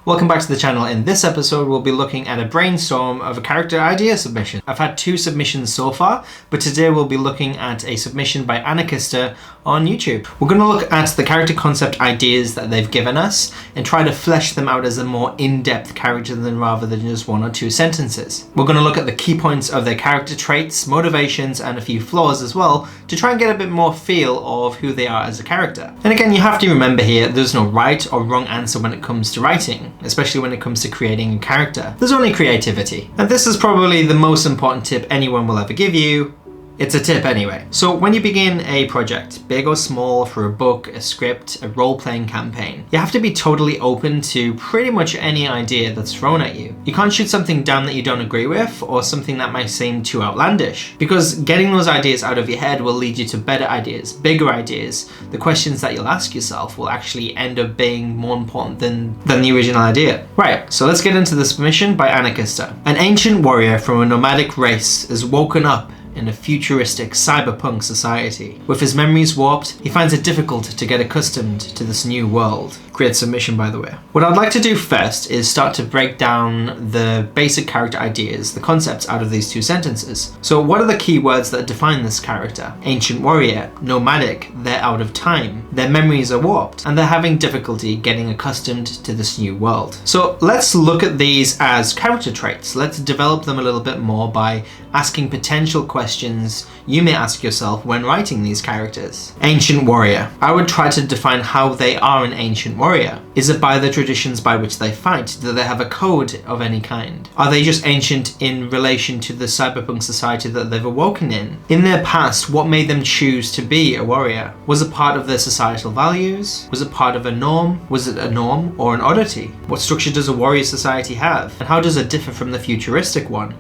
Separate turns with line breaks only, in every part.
Welcome back to the channel. In this episode, we'll be looking at a brainstorm of a character idea submission. I've had 2 submissions so far, but today we'll be looking at a submission by Anarkyster on YouTube. We're going to look at the character concept ideas that they've given us and try to flesh them out as a more in-depth character rather than just 1 or 2 sentences. We're going to look at the key points of their character traits, motivations, and a few flaws as well to try and get a bit more feel of who they are as a character. And again, you have to remember here, there's no right or wrong answer when it comes to writing, especially when it comes to creating a character. There's only creativity. And this is probably the most important tip anyone will ever give you. It's a tip anyway. So when you begin a project, big or small, for a book, a script, a role-playing campaign, you have to be totally open to pretty much any idea that's thrown at you. You can't shoot something down that you don't agree with or something that might seem too outlandish, because getting those ideas out of your head will lead you to better ideas, bigger ideas. The questions that you'll ask yourself will actually end up being more important than the original idea. Right, so let's get into the submission by Anarkyster. An ancient warrior from a nomadic race is woken up in a futuristic cyberpunk society. With his memories warped, he finds it difficult to get accustomed to this new world. Great submission, by the way. What I'd like to do first is start to break down the basic character ideas, the concepts out of these 2 sentences. So what are the key words that define this character? Ancient warrior, nomadic, they're out of time, their memories are warped, and they're having difficulty getting accustomed to this new world. So let's look at these as character traits. Let's develop them a little bit more by asking potential questions you may ask yourself when writing these characters. Ancient warrior. I would try to define how they are an ancient warrior. Is it by the traditions by which they fight? Do they have a code of any kind? Are they just ancient in relation to the cyberpunk society that they've awoken in? In their past, what made them choose to be a warrior? Was it part of their societal values? Was it part of a norm? Was it a norm or an oddity? What structure does a warrior society have? And how does it differ from the futuristic one?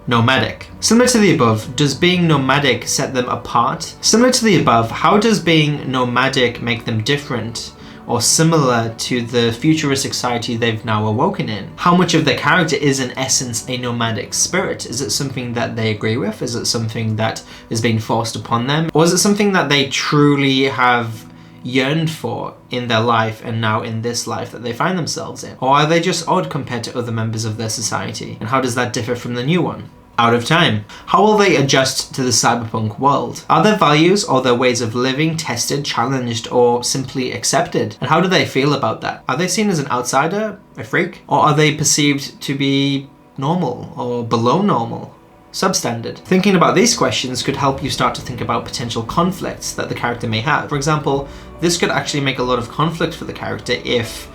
Nomadic. Similar to the above, does being nomadic set them apart? Similar to the above, how does being nomadic make them different or similar to the futuristic society they've now awoken in? How much of their character is in essence a nomadic spirit? Is it something that they agree with? Is it something that is being forced upon them? Or is it something that they truly have yearned for in their life and now in this life that they find themselves in? Or are they just odd compared to other members of their society? And how does that differ from the new one? Out of time. How will they adjust to the cyberpunk world? Are their values or their ways of living tested, challenged, or simply accepted? And how do they feel about that? Are they seen as an outsider, a freak? Or are they perceived to be normal or below normal? Substandard. Thinking about these questions could help you start to think about potential conflicts that the character may have. For example, this could actually make a lot of conflict for the character if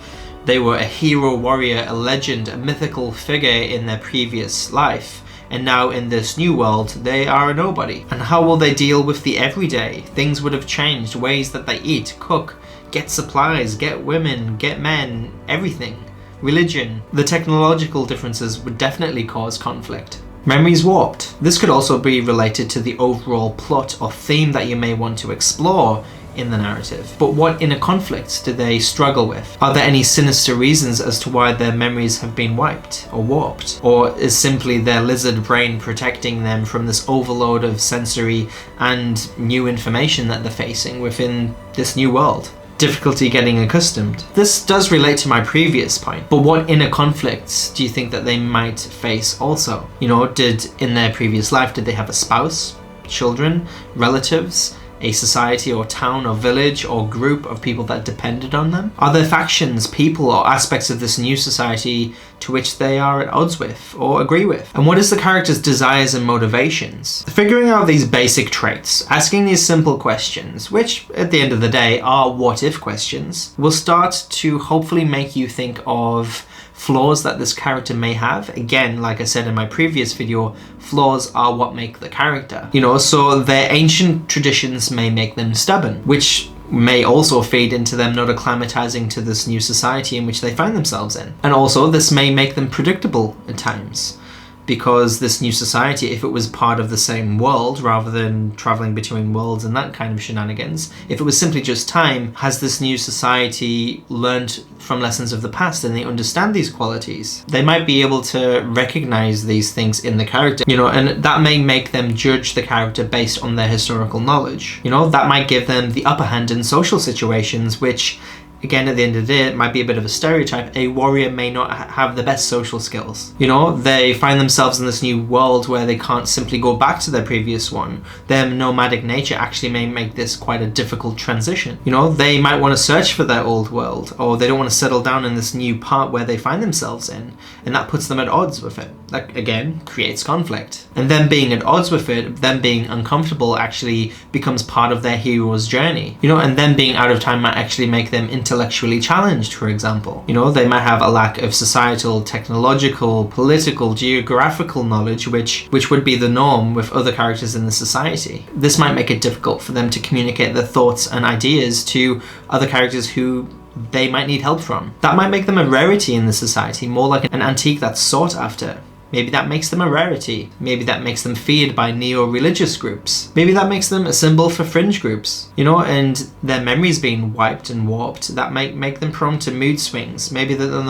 they were a hero, warrior, a legend, a mythical figure in their previous life, and now in this new world they are a nobody. And how will they deal with the everyday? Things would have changed, ways that they eat, cook, get supplies, get women, get men, everything. Religion. The technological differences would definitely cause conflict. Memories warped. This could also be related to the overall plot or theme that you may want to explore in the narrative. But what inner conflicts do they struggle with? Are there any sinister reasons as to why their memories have been wiped or warped? Or is simply their lizard brain protecting them from this overload of sensory and new information that they're facing within this new world? Difficulty getting accustomed. This does relate to my previous point, but what inner conflicts do you think that they might face also? You know, in their previous life, did they have a spouse, children, relatives, a society or town or village or group of people that depended on them? Are there factions, people, or aspects of this new society to which they are at odds with or agree with? And what is the character's desires and motivations? Figuring out these basic traits, asking these simple questions, which at the end of the day are what-if questions, will start to hopefully make you think of flaws that this character may have. Again, like I said in my previous video, flaws are what make the character. You know, so their ancient traditions may make them stubborn, which may also feed into them not acclimatizing to this new society in which they find themselves in. And also this may make them predictable at times, because this new society, if it was part of the same world rather than traveling between worlds and that kind of shenanigans, if it was simply just time, has this new society learned from lessons of the past and they understand these qualities? They might be able to recognize these things in the character, you know, and that may make them judge the character based on their historical knowledge. You know, that might give them the upper hand in social situations, which again, at the end of the day, it might be a bit of a stereotype. A warrior may not have the best social skills. You know, they find themselves in this new world where they can't simply go back to their previous one. Their nomadic nature actually may make this quite a difficult transition. You know, they might want to search for their old world, or they don't want to settle down in this new part where they find themselves in, and that puts them at odds with it. That, again, creates conflict. And them being at odds with it, them being uncomfortable, actually becomes part of their hero's journey. You know, and them being out of time might actually make them intellectually challenged, for example. You know, they might have a lack of societal, technological, political, geographical knowledge, which would be the norm with other characters in the society. This might make it difficult for them to communicate their thoughts and ideas to other characters who they might need help from. That might make them a rarity in the society, more like an antique that's sought after. Maybe that makes them a rarity. Maybe that makes them feared by neo-religious groups. Maybe that makes them a symbol for fringe groups. You know, and their memories being wiped and warped, that might make them prone to mood swings. Maybe they're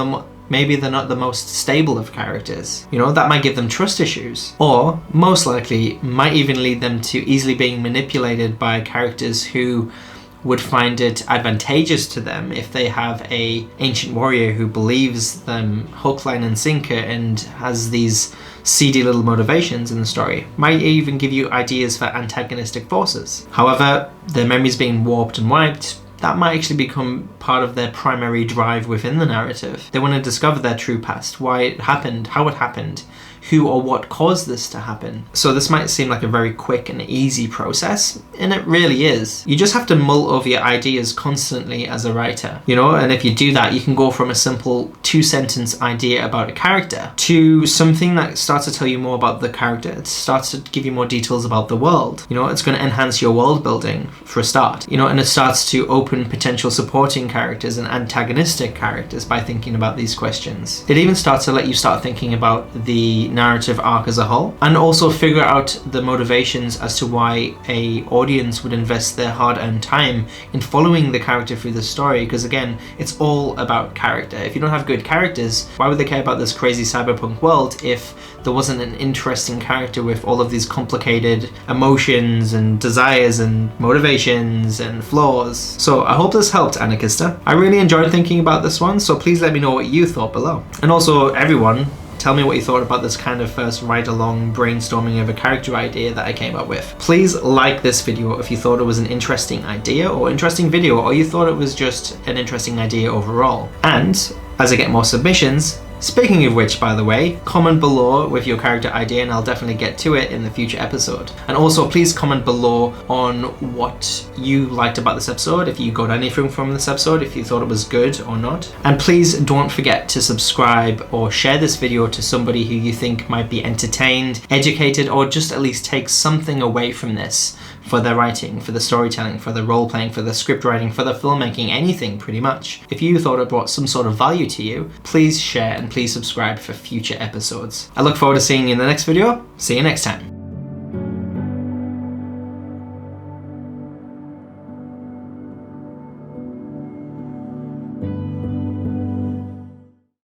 not the most stable of characters. You know, that might give them trust issues. Or, most likely, might even lead them to easily being manipulated by characters who would find it advantageous to them if they have a ancient warrior who believes them hook, line and sinker and has these seedy little motivations in the story. Might even give you ideas for antagonistic forces. However, their memories being warped and wiped, that might actually become part of their primary drive within the narrative. They want to discover their true past, why it happened, how it happened, who or what caused this to happen. So this might seem like a very quick and easy process, and it really is. You just have to mull over your ideas constantly as a writer, you know, and if you do that, you can go from a simple 2-sentence idea about a character to something that starts to tell you more about the character. It starts to give you more details about the world. You know, it's going to enhance your world building for a start, you know, and it starts to open potential supporting characters and antagonistic characters by thinking about these questions. It even starts to let you start thinking about the narrative arc as a whole, and also figure out the motivations as to why a audience would invest their hard-earned time in following the character through the story, because again, it's all about character. If you don't have good characters, why would they care about this crazy cyberpunk world if there wasn't an interesting character with all of these complicated emotions and desires and motivations and flaws? So I hope this helped, Anarkyster. I really enjoyed thinking about this one, so please let me know what you thought below. And also, everyone, tell me what you thought about this kind of first ride-along brainstorming of a character idea that I came up with. Please like this video if you thought it was an interesting idea or interesting video, or you thought it was just an interesting idea overall. And as I get more submissions, speaking of which, by the way, comment below with your character idea and I'll definitely get to it in the future episode. And also please comment below on what you liked about this episode, if you got anything from this episode, if you thought it was good or not. And please don't forget to subscribe or share this video to somebody who you think might be entertained, educated, or just at least take something away from this for their writing, for the storytelling, for the role-playing, for the script writing, for the filmmaking, anything pretty much. If you thought it brought some sort of value to you, please share and please subscribe for future episodes. I look forward to seeing you in the next video. See you next time.